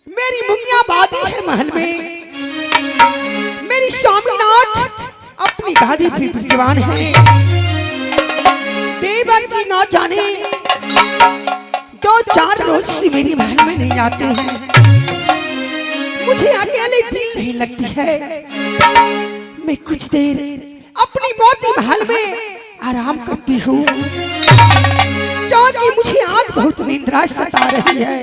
मेरी मुंगियाबादी है महल में, मेरी स्वामीनाथ अपनी दादी भी जवान है। देवर जी ना जाने 2-4 रोज से मेरी महल में नहीं आते हैं। मुझे अकेले दिल नहीं लगती है। मैं कुछ देर अपनी मोती महल में आराम करती हूँ, क्योंकि मुझे आज बहुत निंद्रा सता रही है।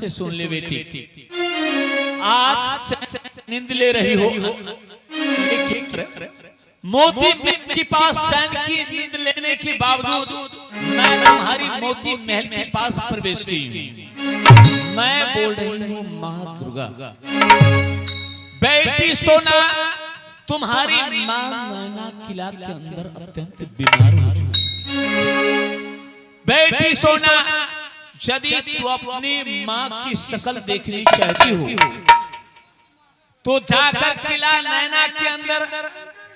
सुन ले बेटी, आज नींद ले रही हो, मोती महल के पास सैन की नींद लेने के बावजूद मैं तुम्हारी मोती महल के पास प्रवेश की हूँ। मैं बोल रही हूँ माँ दुर्गा। बेटी सोना, तुम्हारी माँ नैना किला के अंदर अत्यंत बीमार हो चुकी। बेटी सोना, यदि तू अपनी माँ की शक्ल देखनी चाहती हो तो जाकर किला नैना के अंदर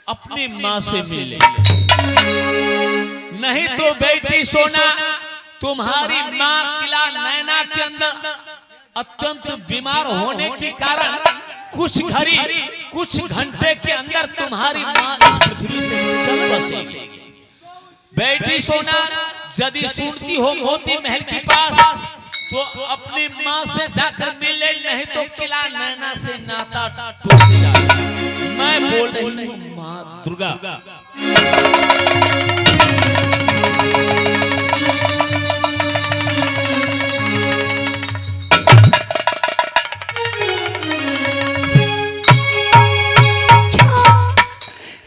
अपनी माँ से मिल ले। नहीं तो बेटी सोना, तुम्हारी माँ किला नैना के अंदर अत्यंत बीमार होने के कारण कुछ घंटे के अंदर तुम्हारी माँ इस पृथ्वी से चल बसेगी। बेटी सोना, यदि सुनती हो मोती महल के पास तो अपनी माँ से जाकर मिले, नहीं तो किला नैना से नाता टूट जाएगा। मैं बोल रही हूँ माँ दुर्गा।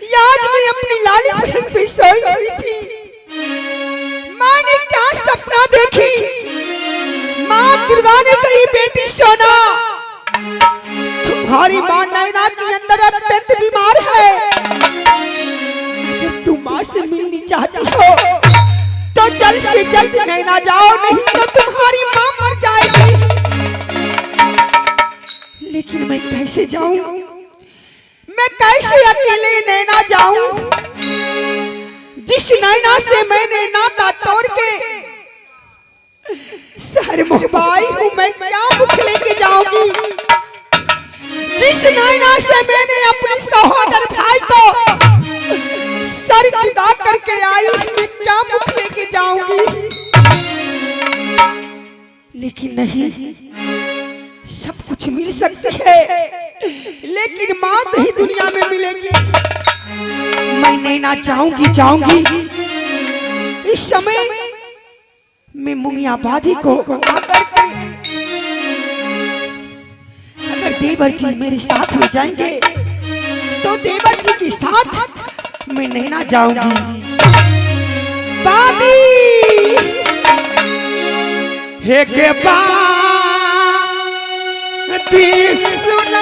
याद में अपनी लाली बहन पे सोई हुई थी। माँ ने क्या सपना देखी? माँ दुर्गा ने कही, बेटी सोना, तुम्हारी माँ नैना के अंदर अत्यंत बीमार है। अगर तुम माँ से मिलनी चाहती हो तो जल्द से जल्द नैना जाओ, नहीं तो तुम्हारी मां मर जाएगी। लेकिन मैं कैसे जाऊं, मैं कैसे अकेले नैना जाऊं? जिस नैना से मैंने नाता तोड़ के शहर मुहबाई हूं, मैं क्या मुख लेके जाऊंगी? जिस नैना से मैंने अपने सहोदर भाई को सर जुदा करके आई, मैं क्या मुख लेके जाऊंगी? लेकिन नहीं, सब कुछ मिल सकती है, लेकिन मां नहीं दुनिया में मिलेगी। मैं नैना जाऊंगी। इस समय मैं मुंगियाबादी को आकर के, अगर देवर जी मेरे साथ में जाएंगे तो देवर जी के साथ मैं नैना जाऊंगी। बादी हे के बाती सुन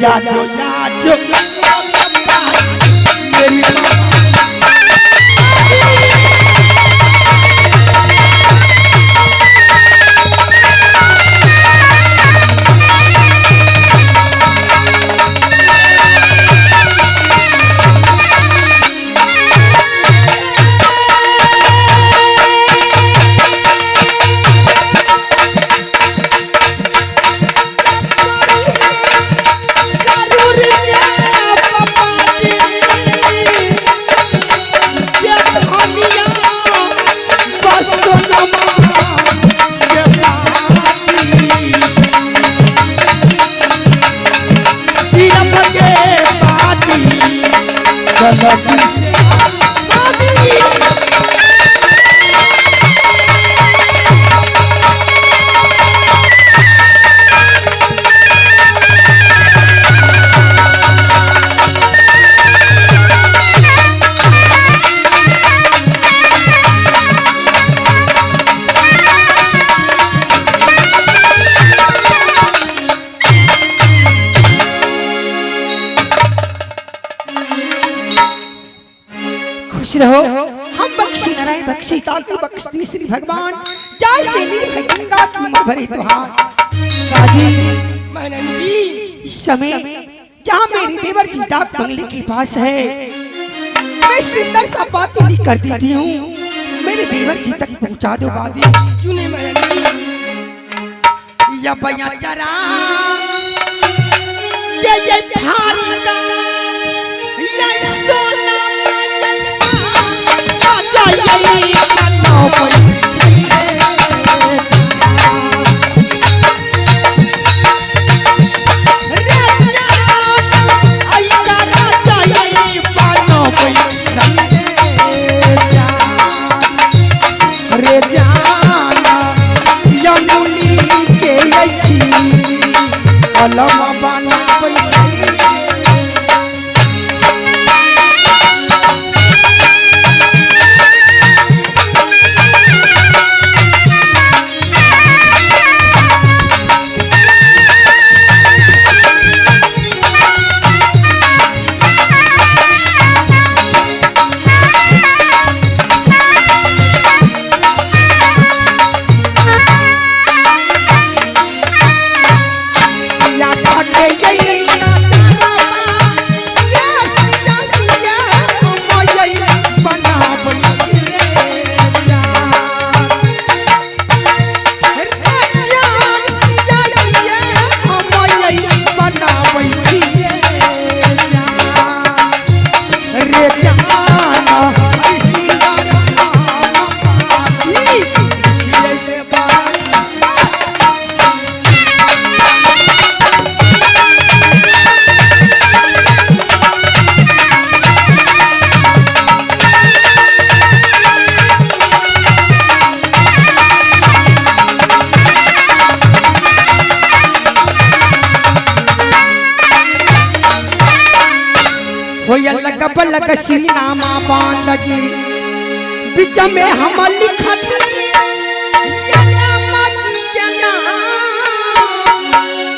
याजो मेरी रहो। हम बख्शी नारायण बख्शी ताकि बख्शती श्री भगवान जय से निर्भय गंगा की उम्र भरे त्योहार। दादी मनन जी, इस समय जहाँ मेरी देवर जी डाक बंगले के पास है, मैं सुंदर सा बातें लिख कर देती हूँ, मेरे देवर जी तक पहुँचा दो। बादी क्यों नहीं मनन जी? या बया चरा ये भारी का ये सोना लग सीनामा बांधगी बीच में हम लिखती ये रामा जी के नाम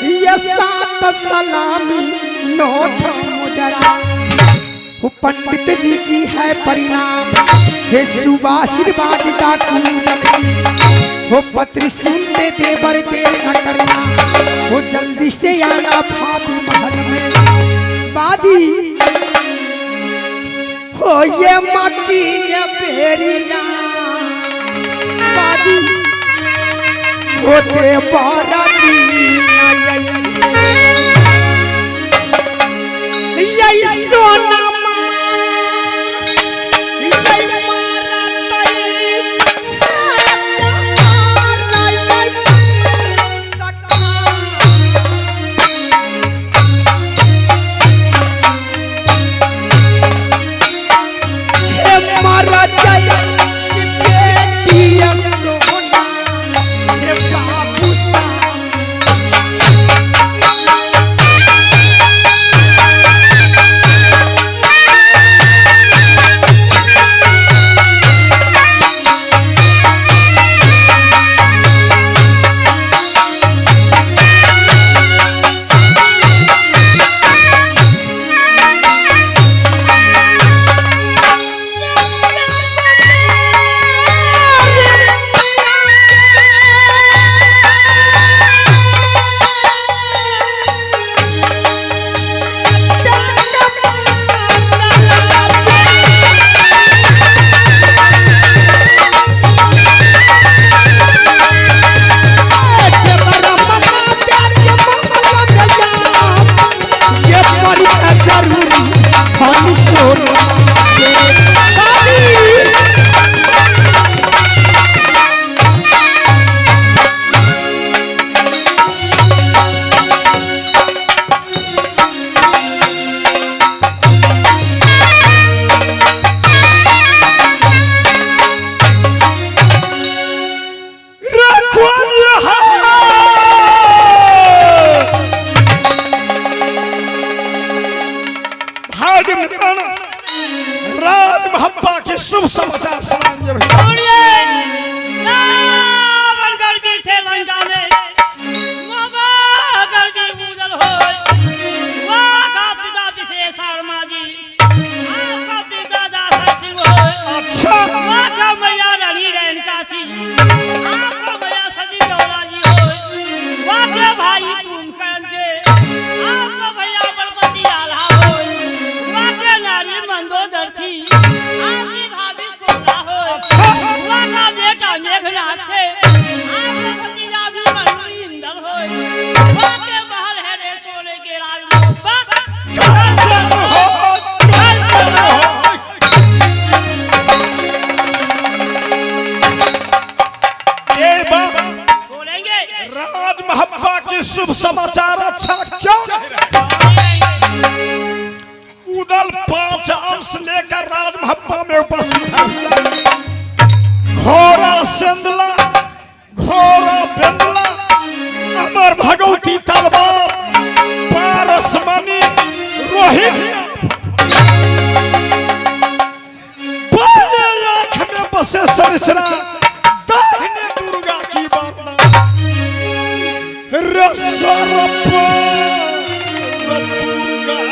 ये सात सलामी नोट मुजरा वो पंडित जी की है परिणाम हे सुबह आशीर्वाद डाकू नगरी वो पत्र सुनते देवर देर न करना वो जल्दी से आना भाभी महल में बादी हो ये मक्की ये बेरिया बादी वो देवरा यही सोना राज महब्बा के शुभ समाचार सुनाएंगे अच्छा मैया रानी रेणुका थी आपका मैया सती गौरा जी हो वाके भाई कुंभकर्ण जी आपका भैया बलपति आल्हा हो वाके नारी मंदोदर थी आपकी भाभी सोना हो वाका बेटा मेघनाथ थे आपका भतीजा भी मनु इंदल हो वाके महल है रे सोने के राजमहल राज महब्बा की शुभ समाचार अच्छा क्यों नहीं रहे? उदल 5 अंश लेकर राज महब्बा में उपस्थित है। घोड़ा सिंदला, घोड़ा बिंदला, अमर भगवती तलवार, पारसमणि, रोहिणी, बाएं आंख में बसे शनिचरा, दाहिने दुर्गा की वार्ता, रसरप्पा दुर्गा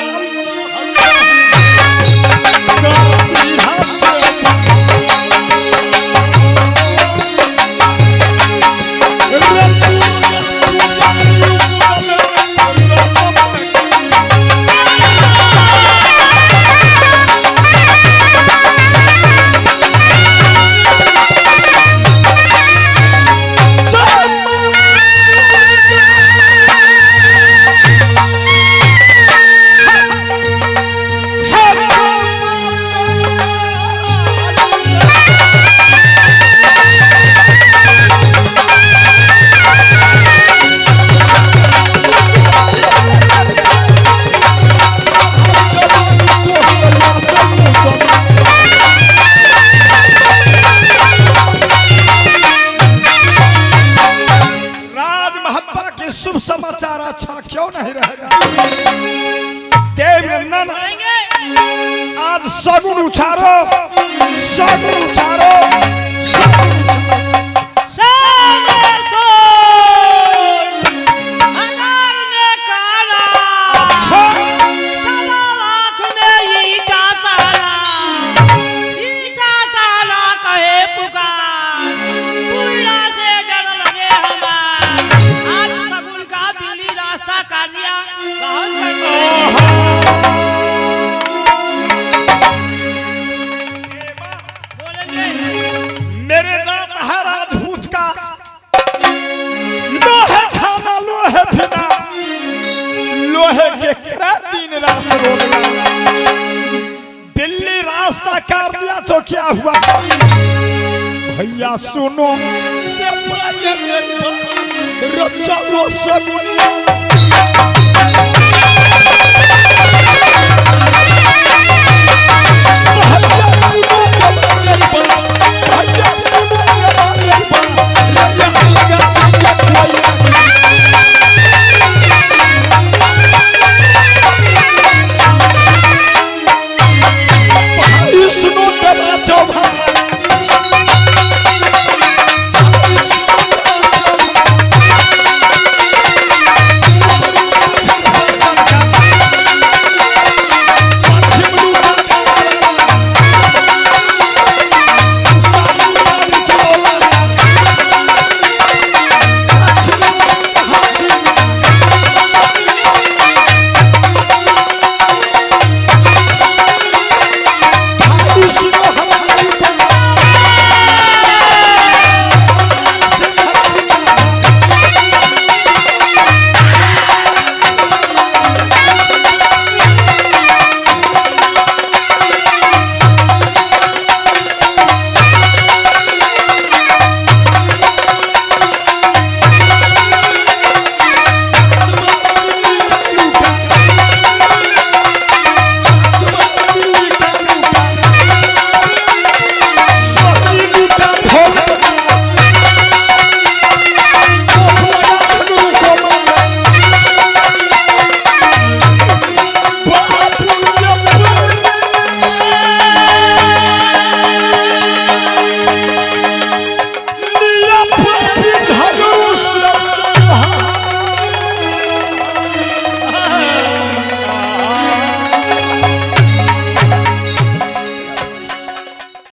शुभ समाचार अच्छा क्यों नहीं रहेगा? देवनंदन आज शगुन उछारो, शगुन उछारो, शगुन उछारो। सामने सोन, अंधार में काला, अच्छा, सवा लाख में ईटा ताला कहे पुकार, पूरा से डर लगे हमार, आज शगुन का बिल्ली रास्ता काट दिया, बहुत बोलेंगे। मेरे जात है राजपूत का, लोहे खाना लोहे पीना, लोहे के करा दिन रात रोना। दिल्ली रास्ता काट दिया तो क्या हुआ? भैया सुनो, ये बात है मेरी बात, रचा लो शगुनिया।